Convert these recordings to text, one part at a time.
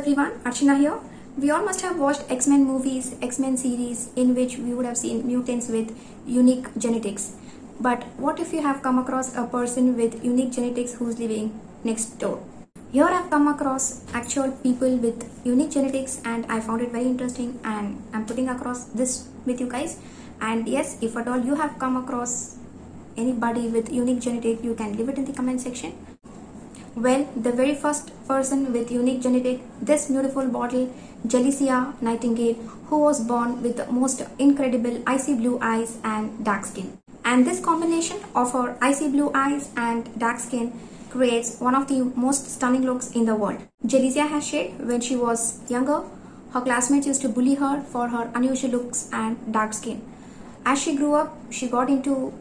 everyone, Archana here. We all must have watched X-Men movies, X-Men series in which we would have seen mutants with unique genetics. But what if you have come across a person with unique genetics who's living next door? Here I've come across actual people with unique genetics and I found it very interesting and I'm putting across this with you guys. And yes, if at all you have come across anybody with unique genetic, you can leave it in the comment section. Well, the very first person with unique genetic, this beautiful bottle, Jelicia Nightingale, who was born with the most incredible icy blue eyes and dark skin. And this combination of her icy blue eyes and dark skin creates one of the most stunning looks in the world. Jelicia has shared when she was younger. Her classmates used to bully her for her unusual looks and dark skin. As she grew up, she got into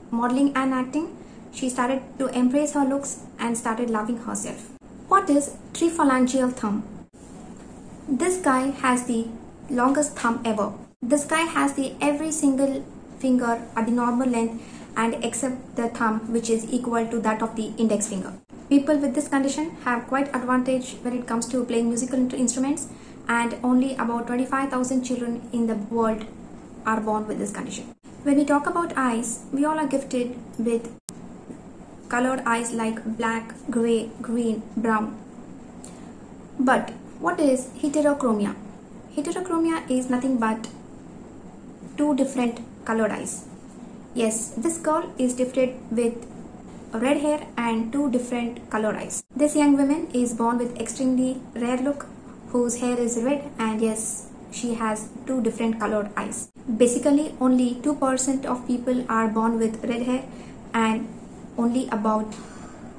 modeling and acting. She started to embrace her looks and started loving herself. What is triphalangeal thumb? This guy has the longest thumb ever. This guy has the every single finger at the normal length and except the thumb, which is equal to that of the index finger. People with this condition have quite advantage when it comes to playing musical instruments, and only about 25,000 children in the world are born with this condition. When we talk about eyes, we all are gifted with colored eyes like black, grey, green, brown. But what is heterochromia? Heterochromia is nothing but two different colored eyes. Yes, this girl is gifted with red hair and two different colored eyes. This young woman is born with extremely rare look, whose hair is red, and yes, she has two different colored eyes. Basically, only 2% of people are born with red hair and only about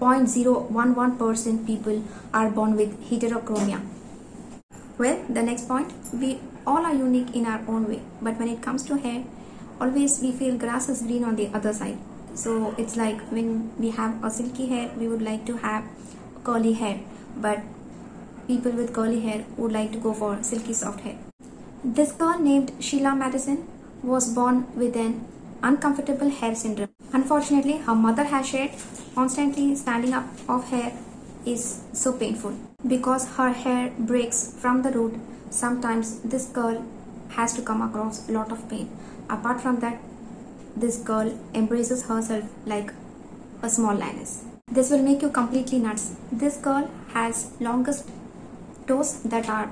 0.011% people are born with heterochromia. Well, the next point, we all are unique in our own way, but when it comes to hair, always we feel grass is green on the other side. So it's like when we have a silky hair, we would like to have curly hair, but people with curly hair would like to go for silky soft hair. This girl named Sheila Madison was born with an uncomfortable hair syndrome. Unfortunately, her mother has shared constantly standing up of hair is so painful. Because her hair breaks from the root, sometimes this girl has to come across a lot of pain. Apart from that, this girl embraces herself like a small lioness. This will make you completely nuts. This girl has longest toes that are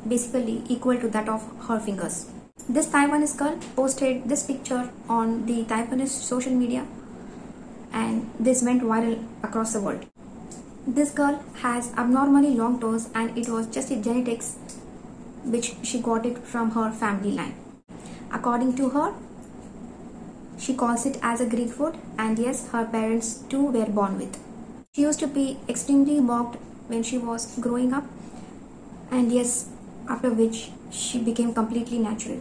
basically equal to that of her fingers. This Taiwanese girl posted this picture on the Taiwanese social media and this went viral across the world. This girl has abnormally long toes and it was just a genetics which she got it from her family line. According to her, she calls it as a Greek foot, and yes, her parents too were born with. She used to be extremely mocked when she was growing up, and yes, after which she became completely natural.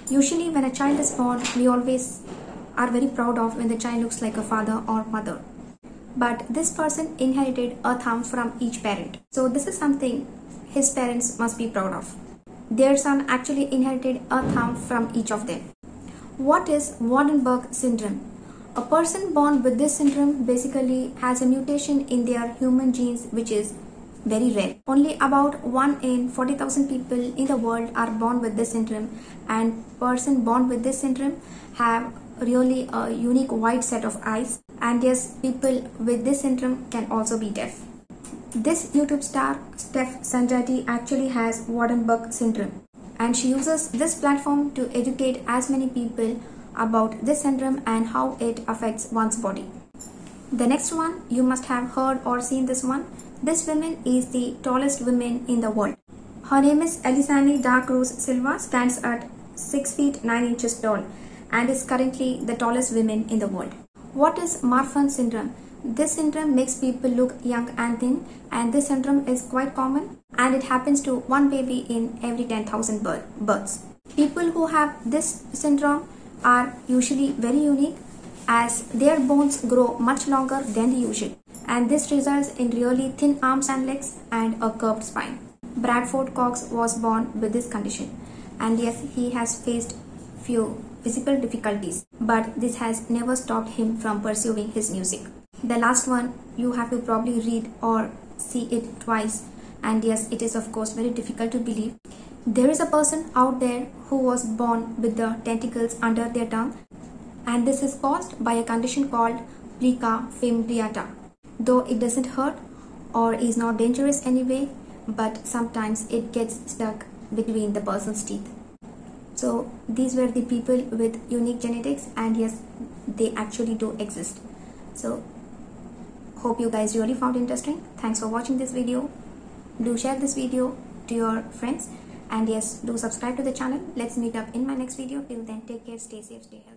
Usually when a child is born, we always are very proud of when the child looks like a father or mother. But this person inherited a thumb from each parent. So this is something his parents must be proud of. Their son actually inherited a thumb from each of them. What is Waardenburg syndrome? A person born with this syndrome basically has a mutation in their human genes which is very rare. Only about 1 in 40,000 people in the world are born with this syndrome, and person born with this syndrome have really a unique wide set of eyes, and yes, people with this syndrome can also be deaf. This YouTube star Steph Sanjati actually has Waardenburg syndrome, and she uses this platform to educate as many people about this syndrome and how it affects one's body. The next one, you must have heard or seen this one. This woman is the tallest woman in the world. Her name is Elisane da Cruz Silva, stands at 6 feet 9 inches tall and is currently the tallest woman in the world. What is Marfan syndrome? This syndrome makes people look young and thin, and this syndrome is quite common and it happens to one baby in every 10,000 births. People who have this syndrome are usually very unique as their bones grow much longer than the usual, and this results in really thin arms and legs and a curved spine. Bradford Cox was born with this condition, and yes, he has faced few physical difficulties, but this has never stopped him from pursuing his music. The last one, you have to probably read or see it twice. And yes, it is of course very difficult to believe. There is a person out there who was born with the tentacles under their tongue, and this is caused by a condition called plica fimbriata. Though it doesn't hurt or is not dangerous anyway, but sometimes it gets stuck between the person's teeth. So these were the people with unique genetics, and yes, they actually do exist. So hope you guys really found interesting. Thanks for watching this video. Do share this video to your friends, and yes, do subscribe to the channel. Let's meet up in my next video. Till then, take care, stay safe, stay healthy.